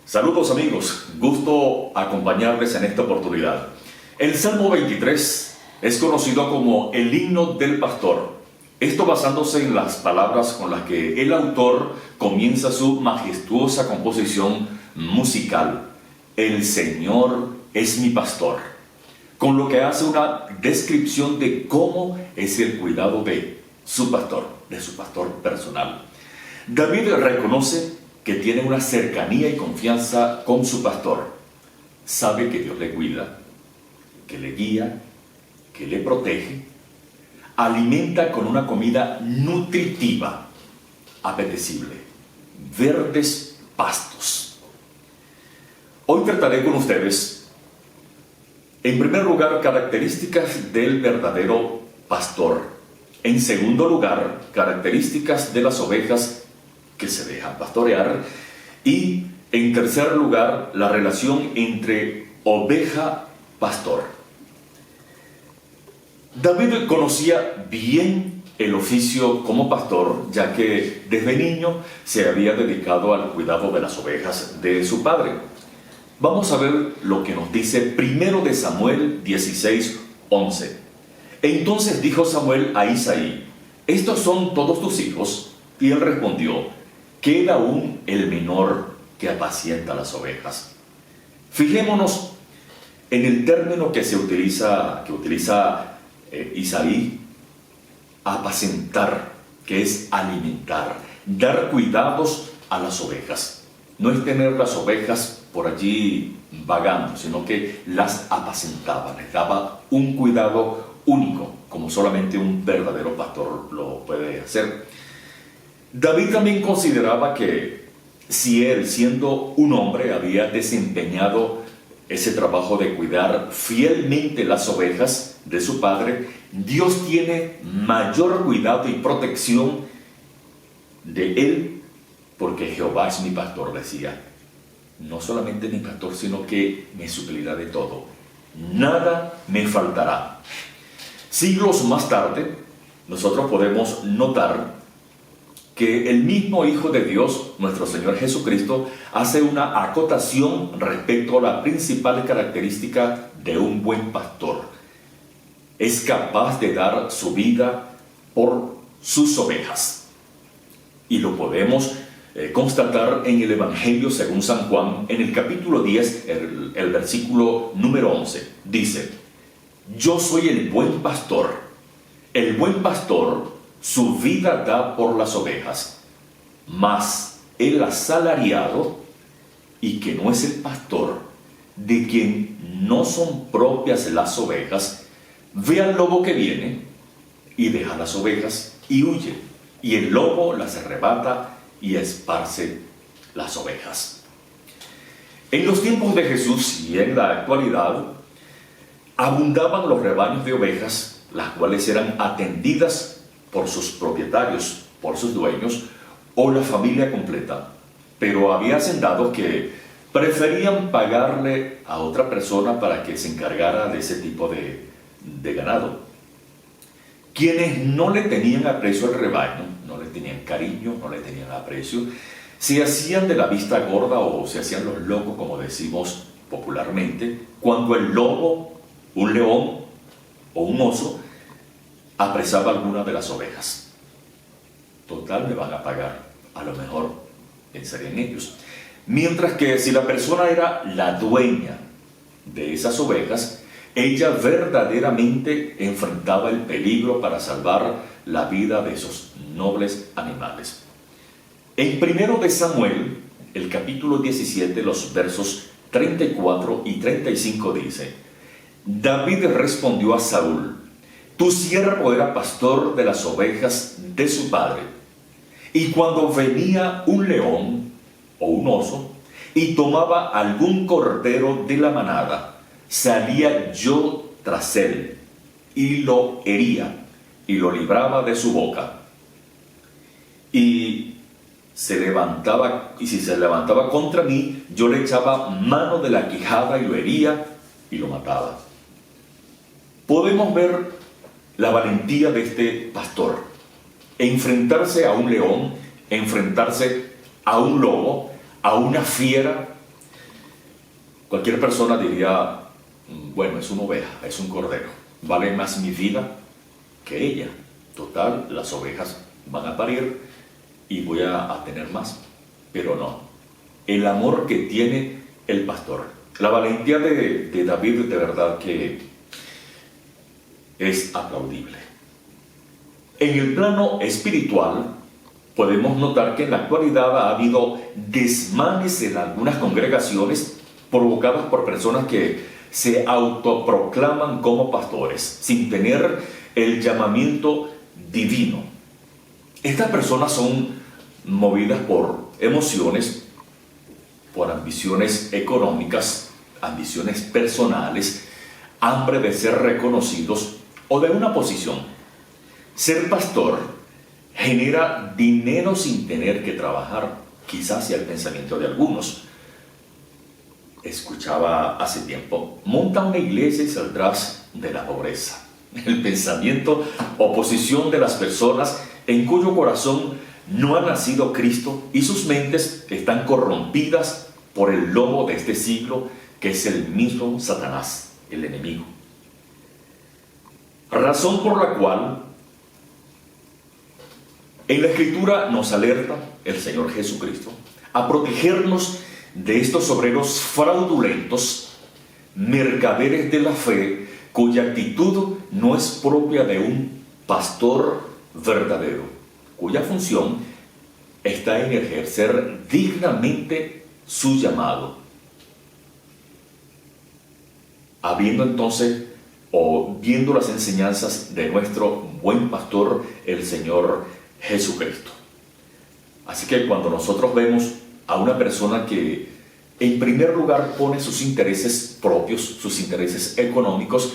Saludos amigos, gusto acompañarles en esta oportunidad. El Salmo 23 es conocido como el himno del pastor. Esto basándose en las palabras con las que el autor comienza su majestuosa composición musical. El Señor es mi pastor, con lo que hace una descripción de cómo es el cuidado de su pastor personal. David reconoce que tiene una cercanía y confianza con su pastor. Sabe que Dios le cuida, que le guía, que le protege, alimenta con una comida nutritiva, apetecible, verdes pastos. Hoy trataré con ustedes, en primer lugar, características del verdadero pastor. En segundo lugar, características de las ovejas que se dejan pastorear. Y en tercer lugar, la relación entre oveja-pastor. David conocía bien el oficio como pastor, ya que desde niño se había dedicado al cuidado de las ovejas de su padre. Vamos a ver lo que nos dice 1 Samuel 16:11. Entonces dijo Samuel a Isaí: ¿estos son todos tus hijos? Y él respondió: queda aún el menor que apacienta las ovejas. Fijémonos en el término que utiliza Isaí: apacentar, que es alimentar, dar cuidados a las ovejas. No es tener las ovejas por allí vagando, sino que las apacentaba, les daba un cuidado único, como solamente un verdadero pastor lo puede hacer. David también consideraba que si él, siendo un hombre, había desempeñado ese trabajo de cuidar fielmente las ovejas de su padre, Dios tiene mayor cuidado y protección de él, porque Jehová es mi pastor, decía. No solamente mi pastor, sino que me suplirá de todo. Nada me faltará. Siglos más tarde, nosotros podemos notar que el mismo Hijo de Dios, nuestro Señor Jesucristo, hace una acotación respecto a la principal característica de un buen pastor. Es capaz de dar su vida por sus ovejas. Y lo podemos constatar en el Evangelio según San Juan, en el capítulo 10, el versículo número 11. Dice: yo soy el buen pastor. El buen pastor su vida da por las ovejas, mas el asalariado, y que no es el pastor, de quien no son propias las ovejas, ve al lobo que viene y deja las ovejas y huye, y el lobo las arrebata y esparce las ovejas. En los tiempos de Jesús y en la actualidad, abundaban los rebaños de ovejas, las cuales eran atendidas por sus propietarios, por sus dueños, o la familia completa. Pero había hacendados que preferían pagarle a otra persona para que se encargara de ese tipo de ganado. Quienes no le tenían aprecio al rebaño, no le tenían cariño, no le tenían aprecio, se hacían de la vista gorda o se hacían los locos, como decimos popularmente, cuando el lobo, un león o un oso apresaba alguna de las ovejas. Total, me van a pagar, a lo mejor pensarían ellos. Mientras que si la persona era la dueña de esas ovejas, ella verdaderamente enfrentaba el peligro para salvar la vida de esos nobles animales. En 1 Samuel, el capítulo 17, los versos 34 y 35 dice: David respondió a Saúl: tu siervo era pastor de las ovejas de su padre, y cuando venía un león o un oso y tomaba algún cordero de la manada, salía yo tras él y lo hería y lo libraba de su boca. Y si se levantaba contra mí, yo le echaba mano de la quijada y lo hería y lo mataba. Podemos ver la valentía de este pastor, enfrentarse a un león, enfrentarse a un lobo, a una fiera Cualquier persona diría, bueno, es una oveja, es un cordero, vale más mi vida que ella. Total, las ovejas van a parir y voy a tener más. Pero no, el amor que tiene el pastor, la valentía de David, de verdad que es aplaudible. En el plano espiritual, podemos notar que en la actualidad ha habido desmanes en algunas congregaciones provocadas por personas que se autoproclaman como pastores sin tener el llamamiento divino. Estas personas son movidas por emociones, por ambiciones económicas, ambiciones personales, hambre de ser reconocidos o de una posición. Ser pastor genera dinero sin tener que trabajar, quizás sea el pensamiento de algunos. Escuchaba hace tiempo, monta una iglesia y saldrás de la pobreza. El pensamiento o posición de las personas en cuyo corazón no ha nacido Cristo y sus mentes están corrompidas por el lobo de este siglo, que es el mismo Satanás, el enemigo. Razón por la cual en la Escritura nos alerta el Señor Jesucristo a protegernos de estos obreros fraudulentos, mercaderes de la fe, cuya actitud no es propia de un pastor verdadero, cuya función está en ejercer dignamente su llamado. Habiendo entonces, o viendo las enseñanzas de nuestro buen pastor, el Señor Jesucristo. Así que cuando nosotros vemos a una persona que en primer lugar pone sus intereses propios, sus intereses económicos,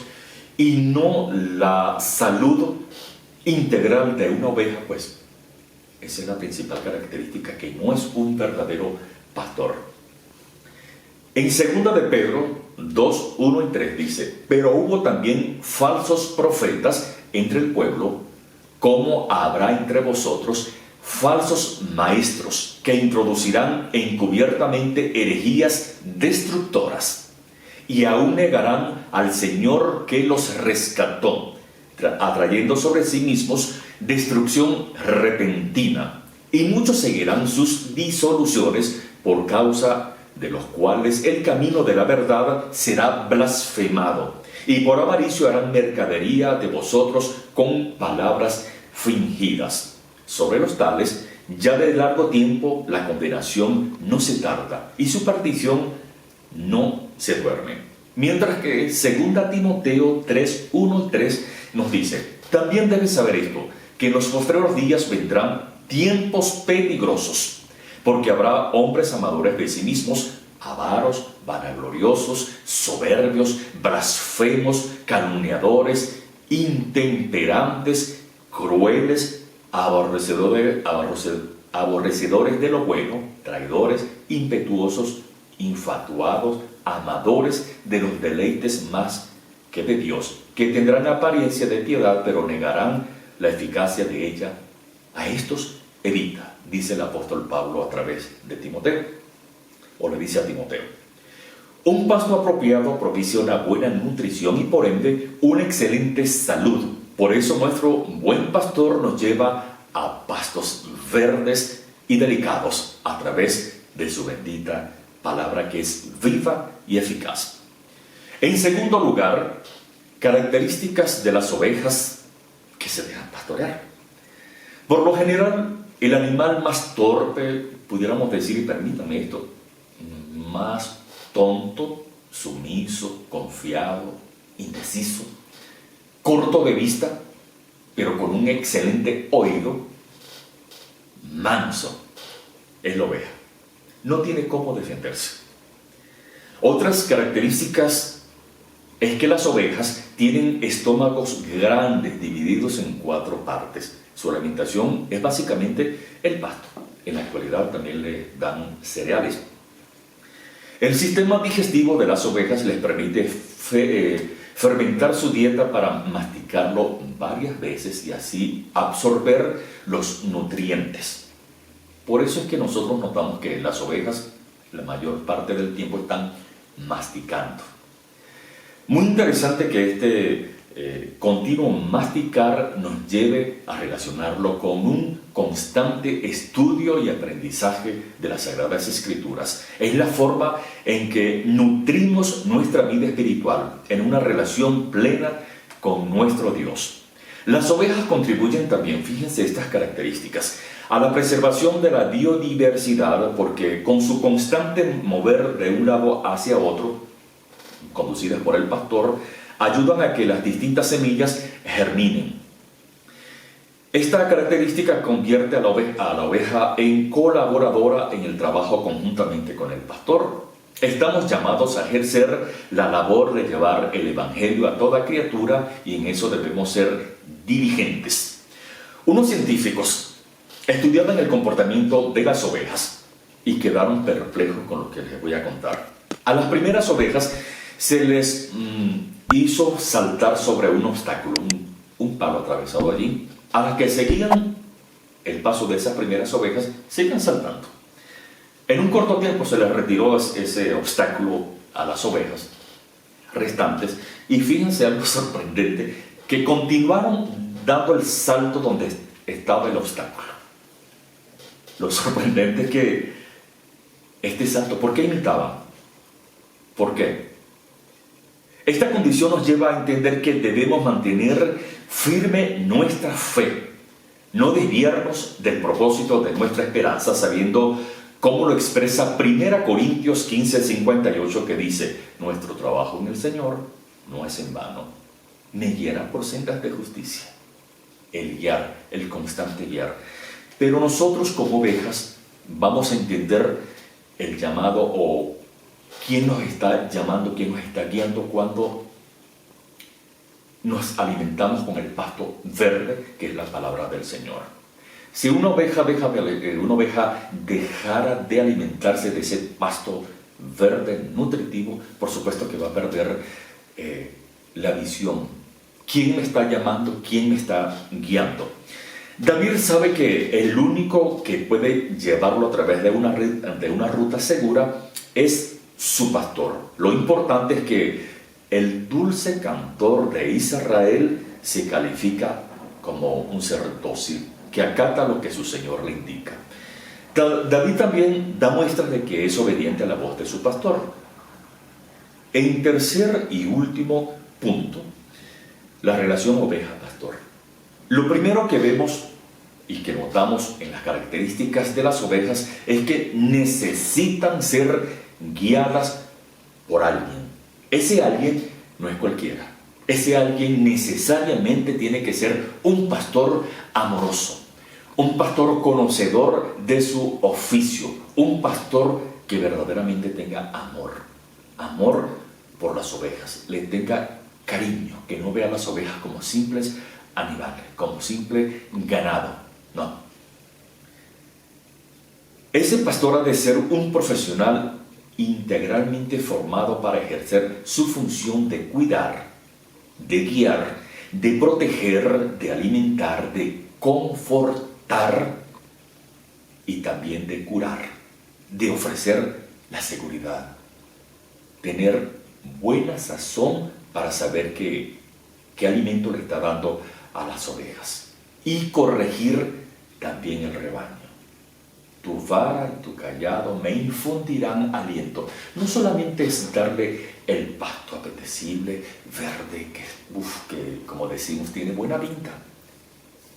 y no la salud integral de una oveja, pues esa es la principal característica, que no es un verdadero pastor. En 2 de Pedro 2, 1 y 3 dice: pero hubo también falsos profetas entre el pueblo, como habrá entre vosotros falsos maestros que introducirán encubiertamente herejías destructoras, y aún negarán al Señor que los rescató, atrayendo sobre sí mismos destrucción repentina. Y muchos seguirán sus disoluciones, por causa de los cuales el camino de la verdad será blasfemado, y por avaricio harán mercadería de vosotros con palabras fingidas. Sobre los tales, ya de largo tiempo la condenación no se tarda, y su perdición no se duerme. Mientras que 2 Timoteo 3, 1 y 3 nos dice: también debes saber esto, que en los postreros días vendrán tiempos peligrosos, porque habrá hombres amadores de sí mismos, avaros, vanagloriosos, soberbios, blasfemos, calumniadores, intemperantes, crueles, aborrecedores de lo bueno, traidores, impetuosos, infatuados, amadores de los deleites más que de Dios, que tendrán apariencia de piedad, pero negarán la eficacia de ella. A estos evita, dice el apóstol Pablo a través de Timoteo, o le dice a Timoteo. Un pasto apropiado propicia una buena nutrición y por ende una excelente salud. Por eso nuestro buen pastor nos lleva a pastos verdes y delicados a través de su bendita palabra, que es viva y eficaz. En segundo lugar, características de las ovejas que se dejan pastorear. Por lo general, el animal más torpe, pudiéramos decir, y permítame esto, más tonto, sumiso, confiado, indeciso, corto de vista, pero con un excelente oído, manso, es la oveja. No tiene cómo defenderse. Otras características es que las ovejas tienen estómagos grandes, divididos en 4 partes. Su alimentación es básicamente el pasto. En la actualidad también le dan cereales. El sistema digestivo de las ovejas les permite fermentar su dieta para masticarlo varias veces y así absorber los nutrientes. Por eso es que nosotros notamos que las ovejas la mayor parte del tiempo están masticando. Muy interesante que este continuo masticar nos lleve a relacionarlo con un constante estudio y aprendizaje de las Sagradas Escrituras. Es la forma en que nutrimos nuestra vida espiritual en una relación plena con nuestro Dios. Las ovejas contribuyen también, fíjense estas características, a la preservación de la biodiversidad porque con su constante mover de un lado hacia otro, conducidas por el pastor, ayudan a que las distintas semillas germinen. Esta característica convierte a la oveja en colaboradora en el trabajo conjuntamente con el pastor. Estamos llamados a ejercer la labor de llevar el Evangelio a toda criatura y en eso debemos ser diligentes. Unos científicos estudiaban el comportamiento de las ovejas y quedaron perplejos con lo que les voy a contar. A las primeras ovejas se les hizo saltar sobre un obstáculo, un palo atravesado allí. A las que seguían el paso de esas primeras ovejas, siguen saltando. En un corto tiempo se les retiró ese obstáculo a las ovejas restantes y fíjense algo sorprendente, que continuaron dando el salto donde estaba el obstáculo. Lo sorprendente es que este salto, ¿por qué imitaban? ¿Por qué? Esta condición nos lleva a entender que debemos mantener firme nuestra fe, no desviarnos del propósito de nuestra esperanza, sabiendo cómo lo expresa 1 Corintios 15:58, que dice: nuestro trabajo en el Señor no es en vano, me guiará por sendas de justicia. El guiar, el constante guiar. Pero nosotros como ovejas vamos a entender el llamado o quién nos está llamando, quién nos está guiando cuando nos alimentamos con el pasto verde, que es la palabra del Señor. Si una oveja dejara de alimentarse de ese pasto verde nutritivo, por supuesto que va a perder la visión. ¿Quién me está llamando? ¿Quién me está guiando? David sabe que el único que puede llevarlo a través de una ruta segura es su pastor. Lo importante es que el dulce cantor de Israel se califica como un ser dócil, que acata lo que su Señor le indica. David también da muestras de que es obediente a la voz de su pastor. En tercer y último punto, la relación oveja-pastor. Lo primero que vemos y que notamos en las características de las ovejas es que necesitan ser guiadas por alguien. Ese alguien no es cualquiera. Ese alguien necesariamente tiene que ser un pastor amoroso, un pastor conocedor de su oficio, un pastor que verdaderamente tenga amor por las ovejas, le tenga cariño, que no vea a las ovejas como simples animales, como simple ganado. No. Ese pastor ha de ser un profesional integralmente formado para ejercer su función de cuidar, de guiar, de proteger, de alimentar, de confortar y también de curar, de ofrecer la seguridad, tener buena sazón para saber qué alimento le está dando a las ovejas y corregir también el rebaño. Tu vara y tu callado me infundirán aliento. No solamente es darle el pasto apetecible, verde, que como decimos tiene buena pinta,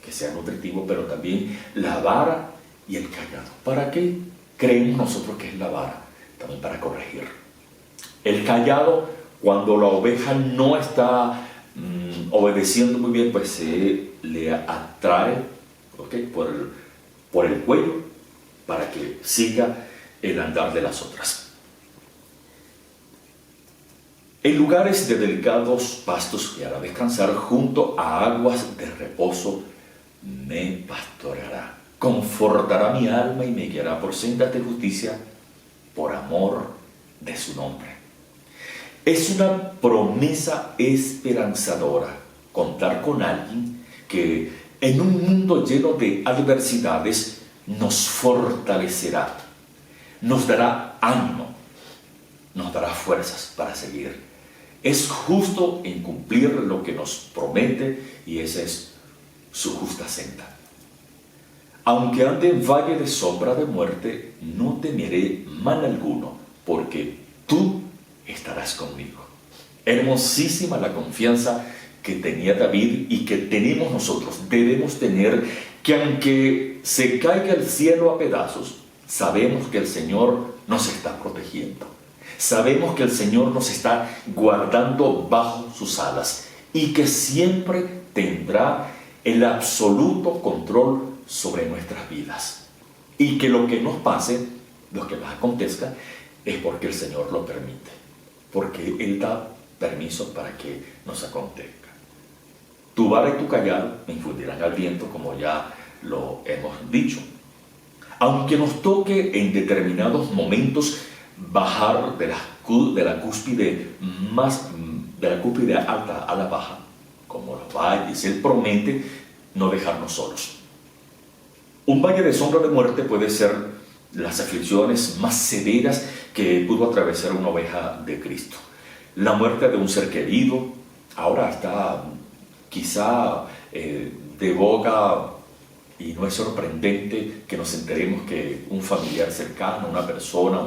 que sea nutritivo, pero también la vara y el callado. ¿Para qué creemos nosotros que es la vara? También para corregir. El callado, cuando la oveja no está obedeciendo muy bien, pues se le atrae, ¿okay?, por el cuello, para que siga el andar de las otras. En lugares de delicados pastos que hará descansar, junto a aguas de reposo me pastoreará. Confortará mi alma y me guiará por sendas de justicia, por amor de su nombre. Es una promesa esperanzadora contar con alguien que en un mundo lleno de adversidades nos fortalecerá, nos dará ánimo, nos dará fuerzas para seguir. Es justo en cumplir lo que nos promete y esa es su justa senda. Aunque ande en valle de sombra de muerte, no temeré mal alguno, porque tú estarás conmigo. Hermosísima la confianza que tenía David y que tenemos nosotros. Debemos tener que aunque se caiga el cielo a pedazos, sabemos que el Señor nos está protegiendo. Sabemos que el Señor nos está guardando bajo sus alas y que siempre tendrá el absoluto control sobre nuestras vidas. Y que lo que nos pase, lo que nos acontezca, es porque el Señor lo permite. Porque Él da permiso para que nos acontezca. Tu vara y tu callado me infundirán al viento, como ya lo hemos dicho. Aunque nos toque en determinados momentos bajar de la cúspide alta a la baja, como los valles, Él promete no dejarnos solos. Un valle de sombra de muerte puede ser las aflicciones más severas que pudo atravesar una oveja de Cristo. La muerte de un ser querido, ahora está quizá de boga, y no es sorprendente que nos enteremos que un familiar cercano, una persona,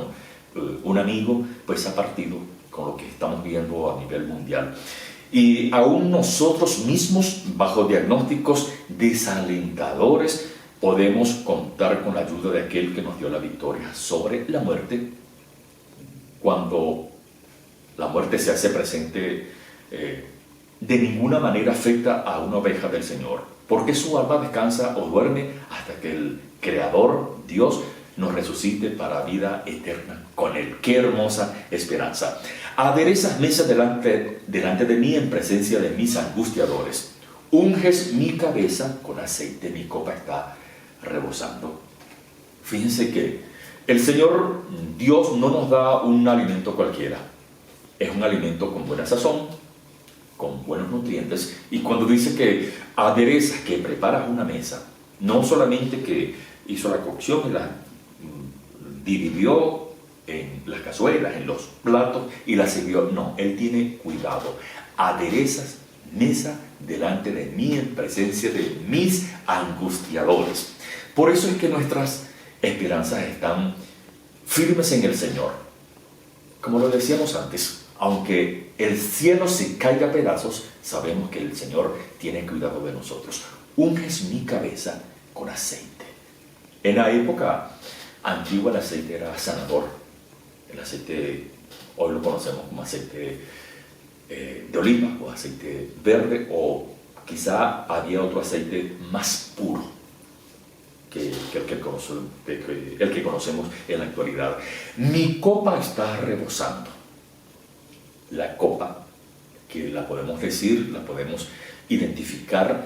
un amigo, pues ha partido, con lo que estamos viendo a nivel mundial. Y aún nosotros mismos, bajo diagnósticos desalentadores, podemos contar con la ayuda de aquel que nos dio la victoria sobre la muerte. Cuando la muerte se hace presente, de ninguna manera afecta a una oveja del Señor, porque su alma descansa o duerme hasta que el Creador, Dios, nos resucite para vida eterna con Él. ¡Qué hermosa esperanza! Aderezas mesa delante de mí en presencia de mis angustiadores. Unges mi cabeza con aceite, mi copa está rebosando. Fíjense que el Señor Dios no nos da un alimento cualquiera. Es un alimento con buena sazón, con buenos nutrientes. Y cuando dice que aderezas, que preparas una mesa, no solamente que hizo la cocción y la dividió en las cazuelas, en los platos y la sirvió. No, Él tiene cuidado. Aderezas mesa delante de mí en presencia de mis angustiadores. Por eso es que nuestras esperanzas están firmes en el Señor. Como lo decíamos antes, aunque el cielo se caiga a pedazos, sabemos que el Señor tiene cuidado de nosotros. Unges mi cabeza con aceite. En la época antigua el aceite era sanador. El aceite, hoy lo conocemos como aceite de oliva o aceite verde, o quizá había otro aceite más puro que el que conocemos en la actualidad. Mi copa está rebosando. La copa, que la podemos decir, la podemos identificar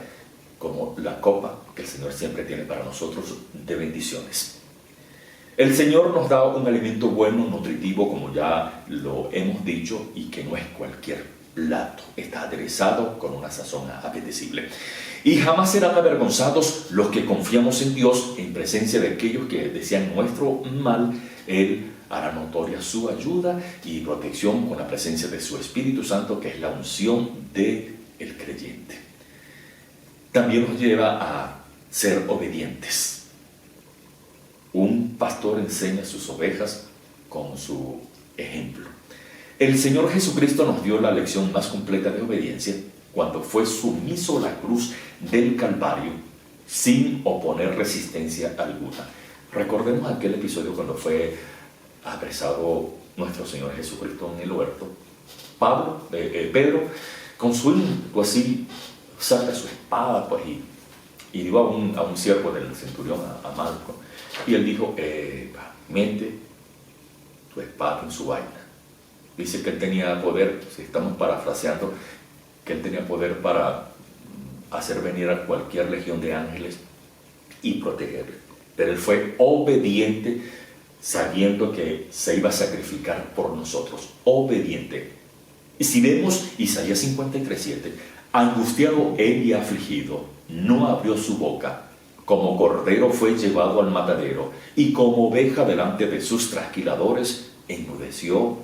como la copa que el Señor siempre tiene para nosotros de bendiciones. El Señor nos da un alimento bueno, nutritivo, como ya lo hemos dicho, y que no es cualquier plato. Está aderezado con una sazón apetecible. Y jamás serán avergonzados los que confiamos en Dios en presencia de aquellos que desean nuestro mal. Él hará notoria su ayuda y protección con la presencia de su Espíritu Santo, que es la unción del creyente. También nos lleva a ser obedientes. Un pastor enseña a sus ovejas con su ejemplo. El Señor Jesucristo nos dio la lección más completa de obediencia cuando fue sumiso a la cruz del Calvario sin oponer resistencia alguna. Recordemos aquel episodio cuando fue apresado nuestro Señor Jesucristo en el huerto. Pedro, con su hijo así, saca su espada pues, y dio a un siervo del centurión, a Malco, y él dijo, mete tu espada en su vaina. Dice que él tenía poder, si estamos parafraseando, que él tenía poder para hacer venir a cualquier legión de ángeles y protegerle. Pero él fue obediente, sabiendo que se iba a sacrificar por nosotros. Obediente. Y si vemos Isaías 53:7, angustiado él y afligido, no abrió su boca. Como cordero fue llevado al matadero, y como oveja delante de sus trasquiladores, enmudeció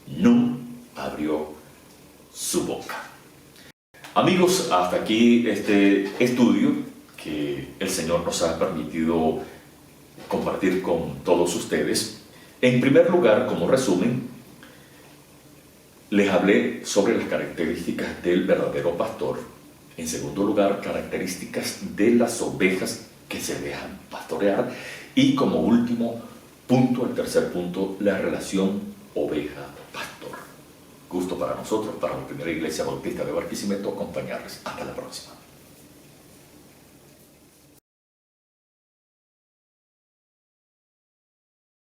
no abrió su boca. Amigos, hasta aquí este estudio que el Señor nos ha permitido compartir con todos ustedes. En primer lugar, como resumen, les hablé sobre las características del verdadero pastor. En segundo lugar, características de las ovejas que se dejan pastorear. Y como último punto, el tercer punto, la relación oveja-pastor. Gusto para nosotros, para la Primera Iglesia Bautista de Barquisimeto, acompañarles. Hasta la próxima.